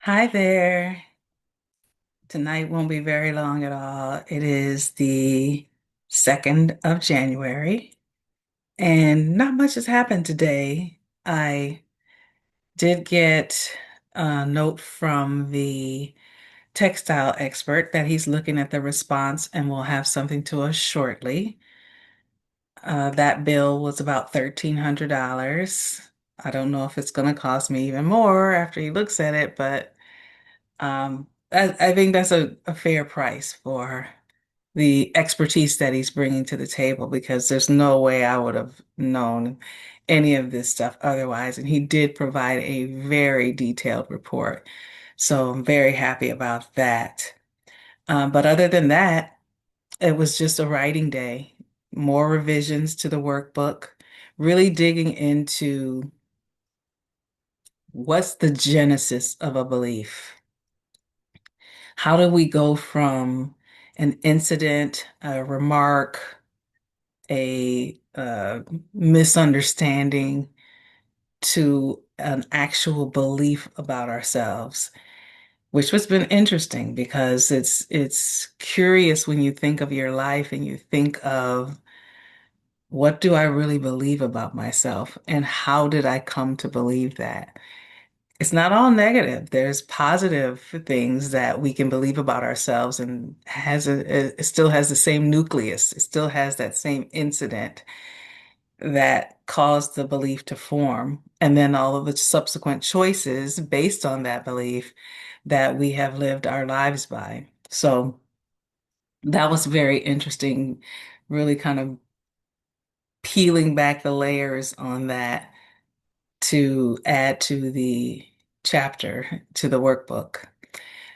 Hi there. Tonight won't be very long at all. It is the 2nd of January, and not much has happened today. I did get a note from the textile expert that he's looking at the response and will have something to us shortly. That bill was about $1,300. I don't know if it's going to cost me even more after he looks at it, but I think that's a fair price for the expertise that he's bringing to the table because there's no way I would have known any of this stuff otherwise. And he did provide a very detailed report. So I'm very happy about that. But other than that, it was just a writing day, more revisions to the workbook, really digging into what's the genesis of a belief. How do we go from an incident, a remark, a misunderstanding to an actual belief about ourselves, which has been interesting because it's curious when you think of your life and you think of what do I really believe about myself and how did I come to believe that? It's not all negative. There's positive things that we can believe about ourselves and it still has the same nucleus. It still has that same incident that caused the belief to form, and then all of the subsequent choices based on that belief that we have lived our lives by. So that was very interesting, really kind of peeling back the layers on that to add to the chapter, to the workbook.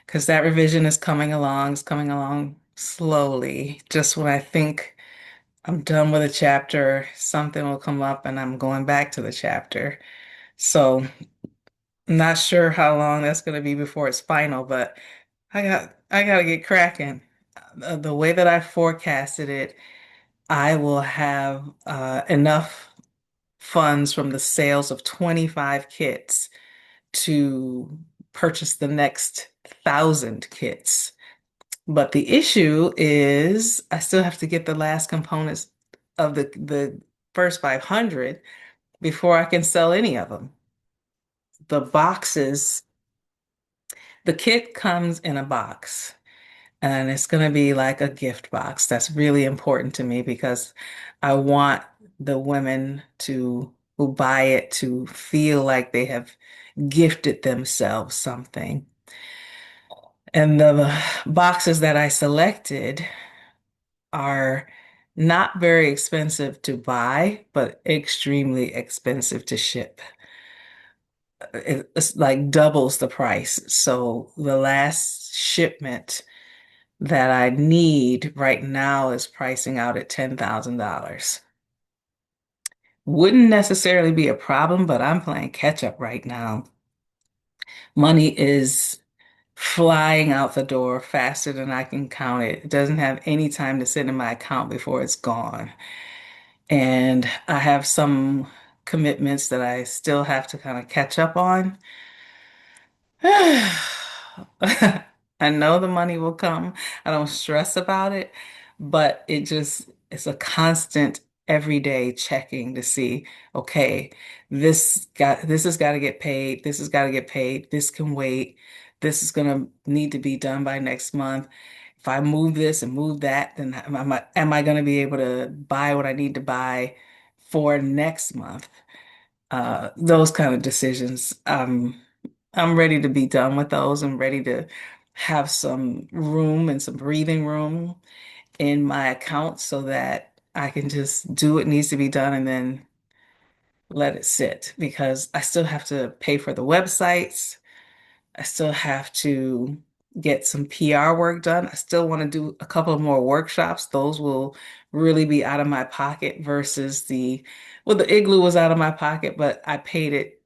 Because that revision is coming along, it's coming along slowly. Just when I think I'm done with a chapter, something will come up and I'm going back to the chapter. So I'm not sure how long that's going to be before it's final, but I got to get cracking. The way that I forecasted it, I will have enough funds from the sales of 25 kits to purchase the next 1,000 kits. But the issue is I still have to get the last components of the first 500 before I can sell any of them. The boxes, the kit comes in a box and it's going to be like a gift box. That's really important to me because I want the women to who buy it to feel like they have gifted themselves something. And the boxes that I selected are not very expensive to buy, but extremely expensive to ship. It's like doubles the price. So the last shipment that I need right now is pricing out at $10,000. Wouldn't necessarily be a problem, but I'm playing catch up right now. Money is flying out the door faster than I can count it. It doesn't have any time to sit in my account before it's gone. And I have some commitments that I still have to kind of catch up on. I know the money will come. I don't stress about it, but it's a constant everyday checking to see, okay, this has got to get paid. This has got to get paid. This can wait. This is going to need to be done by next month. If I move this and move that, then am I going to be able to buy what I need to buy for next month? Those kind of decisions. I'm ready to be done with those. I'm ready to have some room and some breathing room in my account so that I can just do what needs to be done and then let it sit because I still have to pay for the websites. I still have to get some PR work done. I still want to do a couple of more workshops. Those will really be out of my pocket versus well, the igloo was out of my pocket, but I paid it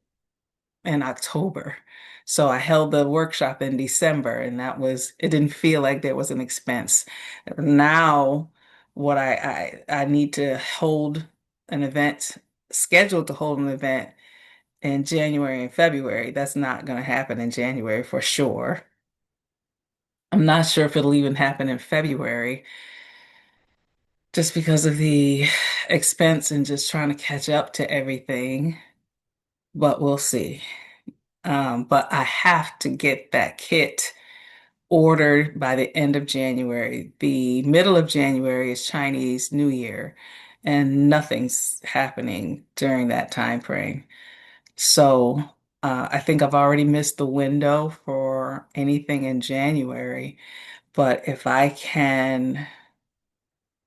in October. So I held the workshop in December, and it didn't feel like there was an expense. Now, what I need to hold an event, scheduled to hold an event in January and February. That's not going to happen in January for sure. I'm not sure if it'll even happen in February just because of the expense and just trying to catch up to everything, but we'll see. But I have to get that kit ordered by the end of January. The middle of January is Chinese New Year, and nothing's happening during that time frame. So I think I've already missed the window for anything in January. But if I can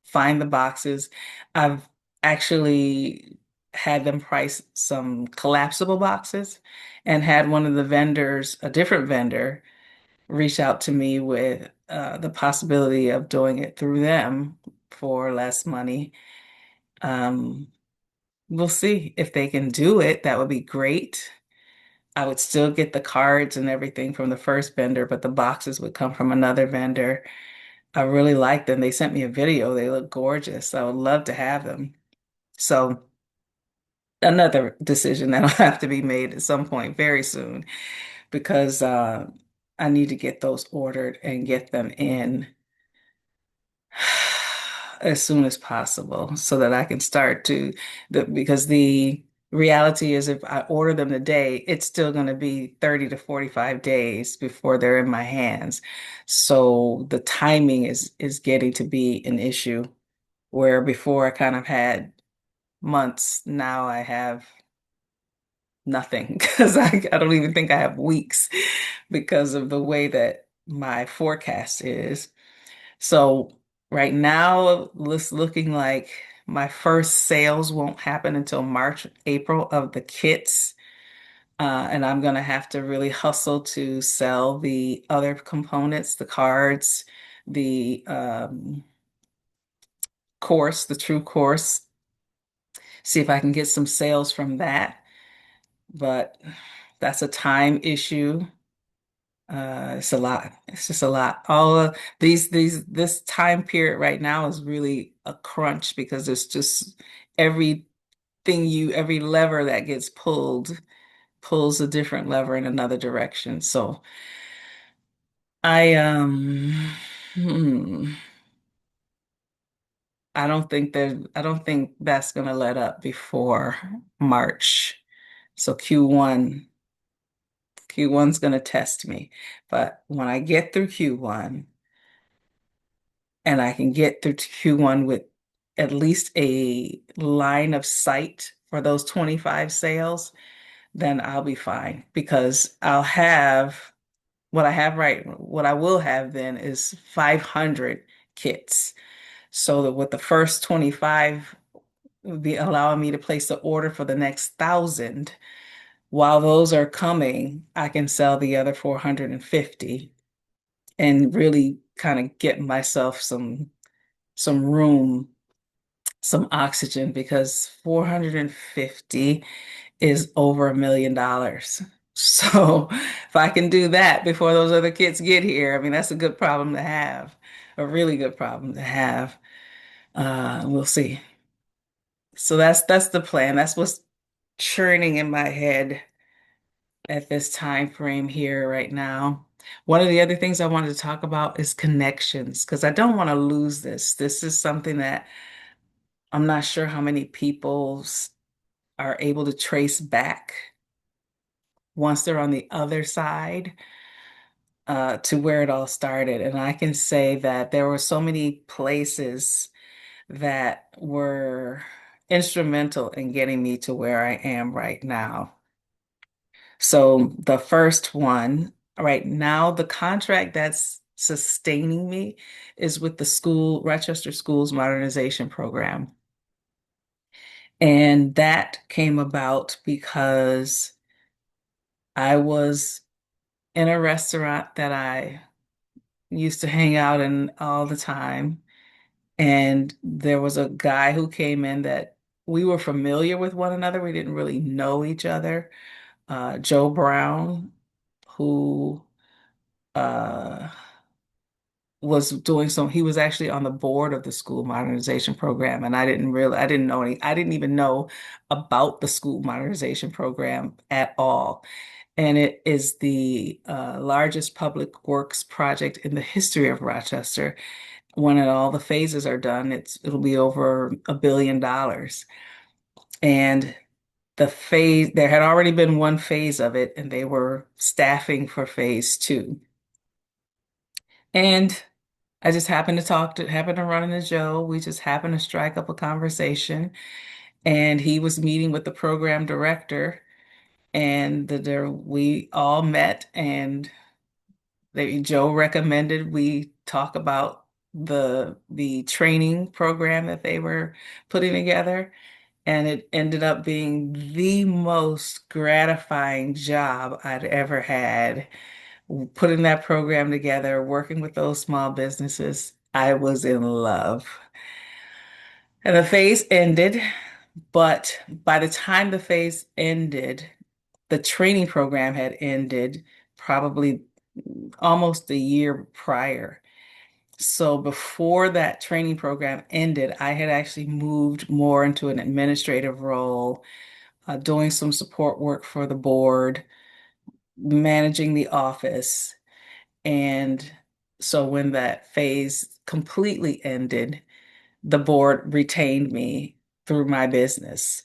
find the boxes, I've actually had them price some collapsible boxes and had one of the vendors, a different vendor, reach out to me with the possibility of doing it through them for less money. Um, we'll see if they can do it. That would be great. I would still get the cards and everything from the first vendor, but the boxes would come from another vendor. I really like them. They sent me a video. They look gorgeous. I would love to have them. So another decision that'll have to be made at some point very soon because I need to get those ordered and get them in as soon as possible so that I can start to because the reality is if I order them today, it's still going to be 30 to 45 days before they're in my hands. So the timing is getting to be an issue where before I kind of had months, now I have nothing because I don't even think I have weeks because of the way that my forecast is. So right now, it's looking like my first sales won't happen until March, April of the kits. And I'm going to have to really hustle to sell the other components, the cards, the course, the true course, see if I can get some sales from that. But that's a time issue. It's a lot. It's just a lot. All of this time period right now is really a crunch because it's just everything every lever that gets pulled pulls a different lever in another direction. So I hmm, I don't think that's gonna let up before March. So Q1's gonna test me. But when I get through Q1, and I can get through to Q1 with at least a line of sight for those 25 sales, then I'll be fine because I'll have what I will have then is 500 kits. So that with the first 25 would be allowing me to place the order for the next 1,000. While those are coming, I can sell the other 450 and really kind of get myself some room, some oxygen because 450 is over $1 million. So if I can do that before those other kids get here, I mean, that's a good problem to have, a really good problem to have. We'll see. So that's the plan. That's what's churning in my head at this time frame here right now. One of the other things I wanted to talk about is connections because I don't want to lose this. This is something that I'm not sure how many people are able to trace back once they're on the other side to where it all started. And I can say that there were so many places that were instrumental in getting me to where I am right now. So the first one, right now, the contract that's sustaining me is with the Rochester Schools Modernization Program. And that came about because I was in a restaurant that I used to hang out in all the time. And there was a guy who came in that we were familiar with one another. We didn't really know each other. Joe Brown, who uh, was doing some, he was actually on the board of the school modernization program. And I didn't know I didn't even know about the school modernization program at all. And it is the largest public works project in the history of Rochester. When all the phases are done, it'll be over $1 billion. And there had already been one phase of it, and they were staffing for phase two. And I just happened to run into Joe. We just happened to strike up a conversation, and he was meeting with the program director, and we all met, and Joe recommended we talk about the training program that they were putting together. And it ended up being the most gratifying job I'd ever had. Putting that program together, working with those small businesses, I was in love. And the phase ended, but by the time the phase ended, the training program had ended probably almost a year prior. So before that training program ended, I had actually moved more into an administrative role, doing some support work for the board, managing the office. And so when that phase completely ended, the board retained me through my business.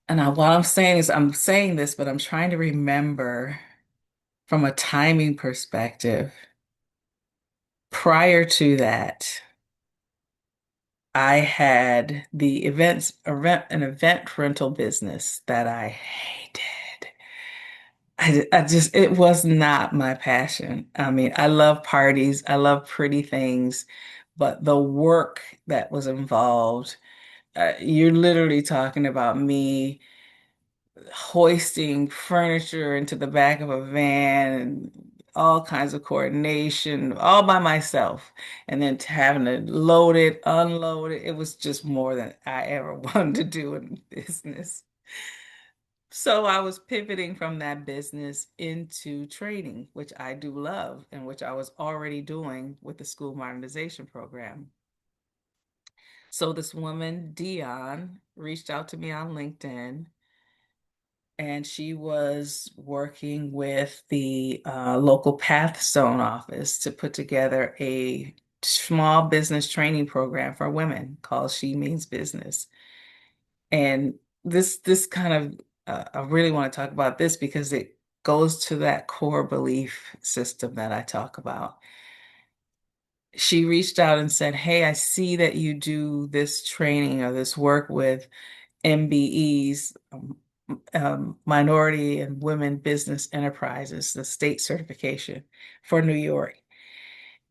And what I'm saying is, I'm saying this, but I'm trying to remember from a timing perspective. Prior to that, I had an event rental business that I hated. It was not my passion. I mean, I love parties, I love pretty things, but the work that was involved, you're literally talking about me hoisting furniture into the back of a van and all kinds of coordination all by myself, and then having to load it, unload it. It was just more than I ever wanted to do in business. So I was pivoting from that business into training, which I do love and which I was already doing with the school modernization program. So this woman, Dion, reached out to me on LinkedIn, and she was working with the local Path Zone office to put together a small business training program for women called She Means Business. And this kind of I really want to talk about this because it goes to that core belief system that I talk about. She reached out and said, "Hey, I see that you do this training or this work with MBEs, Minority and Women Business Enterprises, the state certification for New York."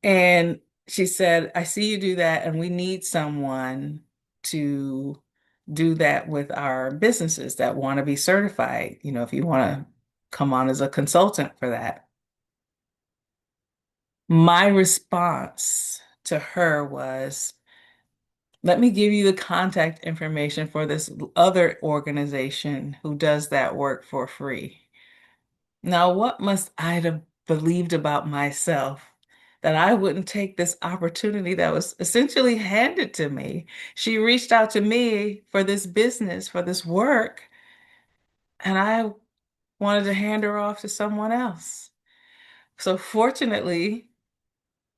And she said, "I see you do that, and we need someone to do that with our businesses that want to be certified. You know, if you want to come on as a consultant for that." My response to her was, "Let me give you the contact information for this other organization who does that work for free." Now, what must I have believed about myself that I wouldn't take this opportunity that was essentially handed to me? She reached out to me for this business, for this work, and I wanted to hand her off to someone else. So fortunately,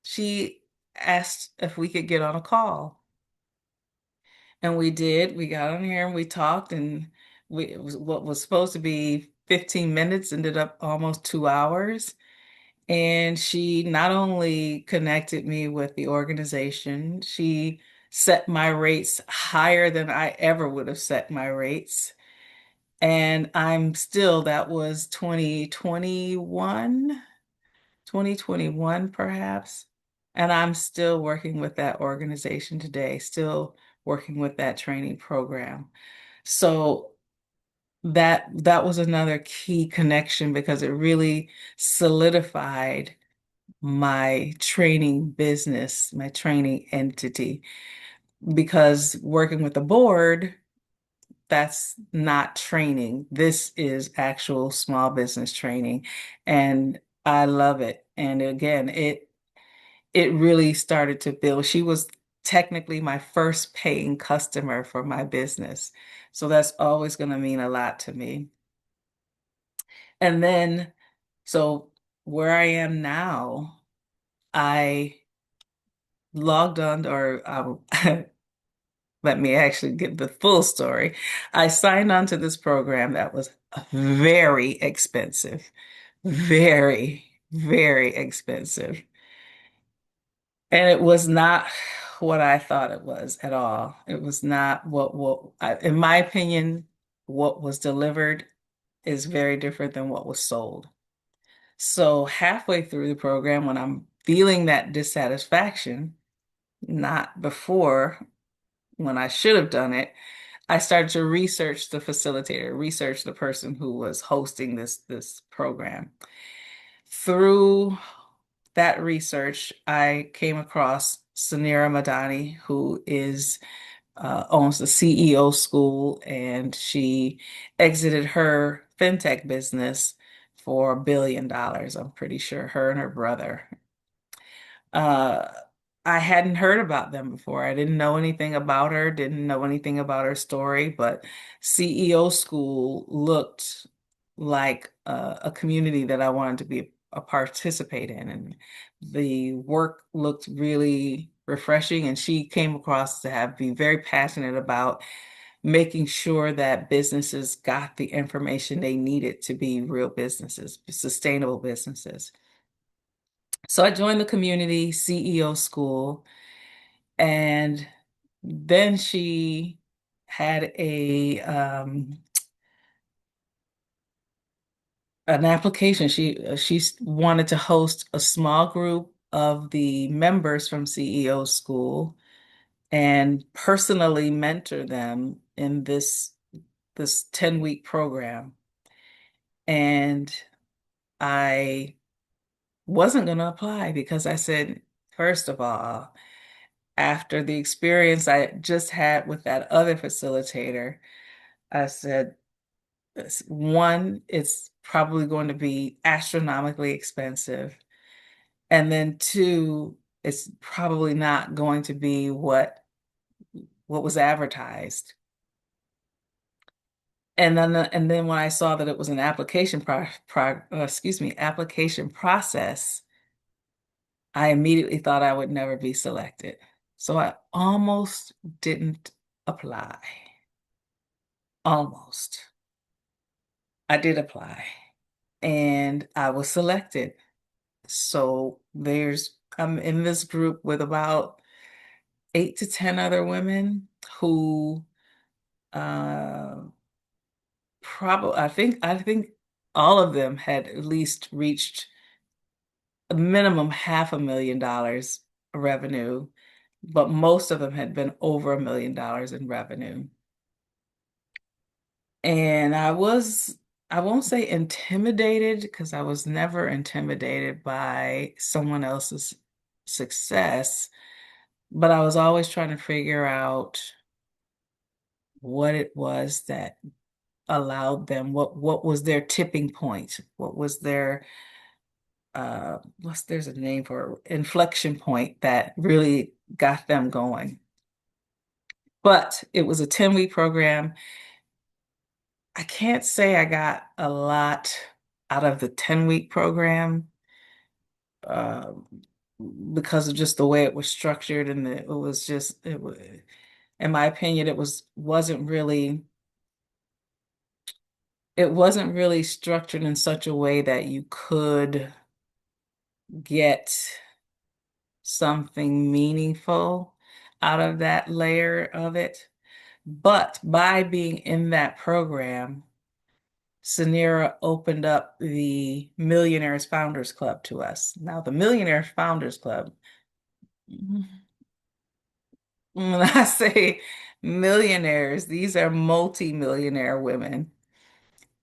she asked if we could get on a call. And we did. We got on here and we talked, and it was what was supposed to be 15 minutes ended up almost 2 hours. And she not only connected me with the organization, she set my rates higher than I ever would have set my rates. And that was 2021 perhaps. And I'm still working with that organization today, still working with that training program. So that was another key connection because it really solidified my training business, my training entity. Because working with the board, that's not training. This is actual small business training. And I love it. And again, it really started to build. She was technically my first paying customer for my business. So that's always going to mean a lot to me. And then, so where I am now, I logged on, or let me actually give the full story. I signed on to this program that was very expensive, very, very expensive. And it was not what I thought it was at all. It was not in my opinion, what was delivered is very different than what was sold. So halfway through the program, when I'm feeling that dissatisfaction, not before when I should have done it, I started to research the facilitator, research the person who was hosting this program. Through that research, I came across Sanira Madani, who is owns the CEO school, and she exited her fintech business for $1 billion. I'm pretty sure her and her brother. Uh, I hadn't heard about them before. I didn't know anything about her, didn't know anything about her story, but CEO School looked like a community that I wanted to be a participate in. And the work looked really refreshing. And she came across to have be very passionate about making sure that businesses got the information they needed to be real businesses, sustainable businesses. So I joined the community CEO school, and then she had a an application. She wanted to host a small group of the members from CEO school and personally mentor them in this 10-week program. And I wasn't going to apply because I said, first of all, after the experience I just had with that other facilitator, I said, one, it's probably going to be astronomically expensive. And then two, it's probably not going to be what was advertised. And then when I saw that it was an application process, I immediately thought I would never be selected. So I almost didn't apply. Almost. I did apply and I was selected. So I'm in this group with about 8 to 10 other women who uh probably I think all of them had at least reached a minimum $500,000 revenue, but most of them had been over $1 million in revenue. And I won't say intimidated because I was never intimidated by someone else's success, but I was always trying to figure out what it was that allowed them, what was their tipping point, what was their there's a name for it, inflection point that really got them going. But it was a 10-week program. I can't say I got a lot out of the 10-week program uh, because of just the way it was structured, and it was just it was, in my opinion, it wasn't really structured in such a way that you could get something meaningful out of that layer of it. But by being in that program, Sanira opened up the Millionaires Founders Club to us. Now, the Millionaire Founders Club, when I say millionaires, these are multi-millionaire women,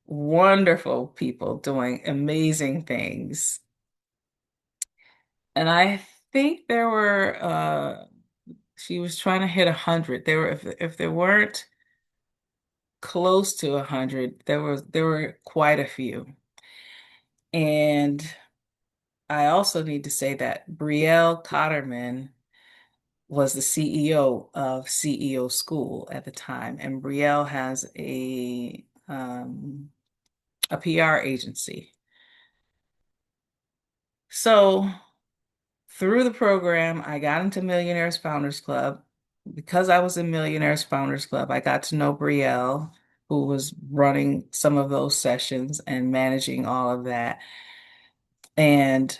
wonderful people doing amazing things. And I think she was trying to hit 100. If there weren't close to 100, there were quite a few. And I also need to say that Brielle Cotterman was the CEO of CEO School at the time, and Brielle has a PR agency. So through the program, I got into Millionaires Founders Club. Because I was in Millionaires Founders Club, I got to know Brielle, who was running some of those sessions and managing all of that. And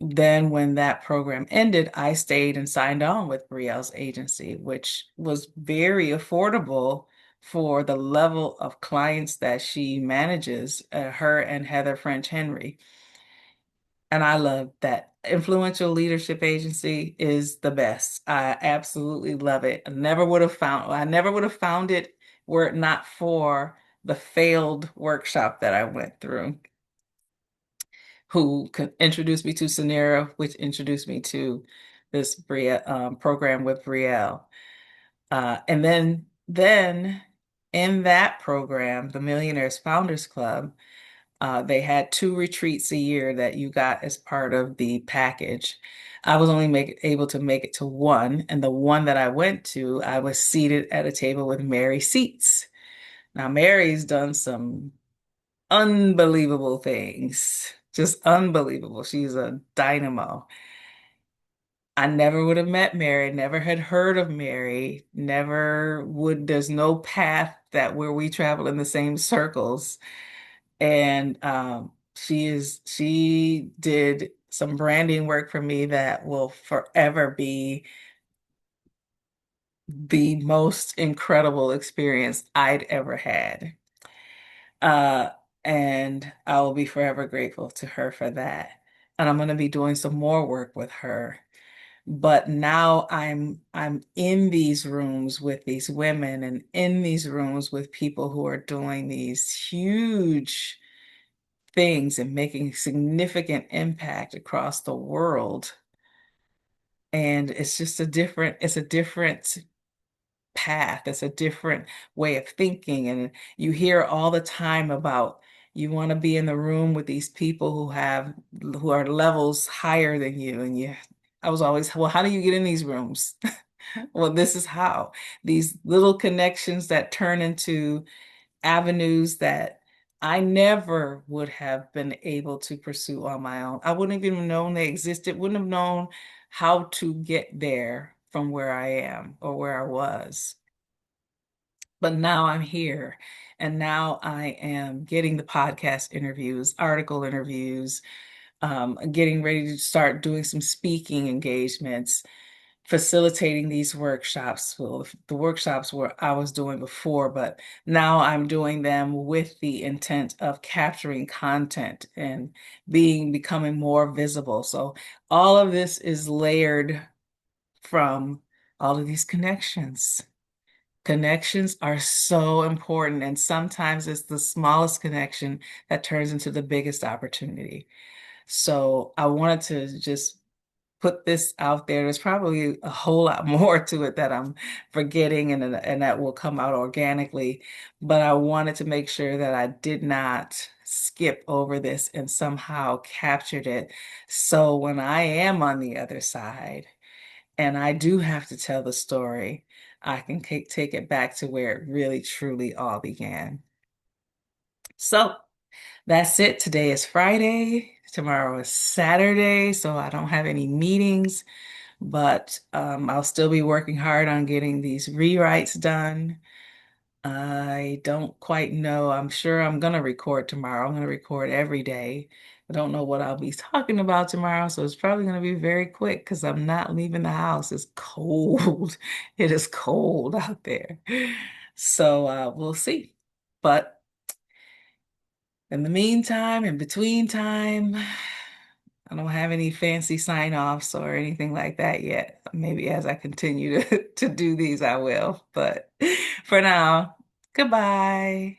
then when that program ended, I stayed and signed on with Brielle's agency, which was very affordable for the level of clients that she manages, her and Heather French Henry. And I love that. Influential Leadership Agency is the best. I absolutely love it. I never would have found it were it not for the failed workshop that I went through, who introduced me to Sonera, which introduced me to this program with Brielle. And then in that program, the Millionaires Founders Club, they had two retreats a year that you got as part of the package. I was only able to make it to one, and the one that I went to, I was seated at a table with Mary Seats. Now, Mary's done some unbelievable things, just unbelievable. She's a dynamo. I never would have met Mary, never had heard of Mary, never would, there's no path that where we travel in the same circles. And she did some branding work for me that will forever be the most incredible experience I'd ever had. Uh, and I will be forever grateful to her for that. And I'm going to be doing some more work with her. But now I'm in these rooms with these women and in these rooms with people who are doing these huge things and making significant impact across the world. And it's just it's a different path. It's a different way of thinking. And you hear all the time about you want to be in the room with these people who are levels higher than you. And I was always, well, how do you get in these rooms? Well, this is how. These little connections that turn into avenues that I never would have been able to pursue on my own. I wouldn't have even known they existed, wouldn't have known how to get there from where I am or where I was. But now I'm here, and now I am getting the podcast interviews, article interviews, getting ready to start doing some speaking engagements, facilitating these workshops. Well, the workshops were I was doing before, but now I'm doing them with the intent of capturing content and becoming more visible. So all of this is layered from all of these connections. Connections are so important, and sometimes it's the smallest connection that turns into the biggest opportunity. So I wanted to just put this out there. There's probably a whole lot more to it that I'm forgetting and that will come out organically. But I wanted to make sure that I did not skip over this and somehow captured it. So when I am on the other side and I do have to tell the story, I can take it back to where it really truly all began. So that's it. Today is Friday. Tomorrow is Saturday, so I don't have any meetings. But I'll still be working hard on getting these rewrites done. I don't quite know. I'm sure I'm going to record tomorrow. I'm going to record every day. I don't know what I'll be talking about tomorrow, so it's probably going to be very quick because I'm not leaving the house. It's cold. It is cold out there. So we'll see. But in the meantime, in between time, I don't have any fancy sign-offs or anything like that yet. Maybe as I continue to do these, I will. But for now, goodbye.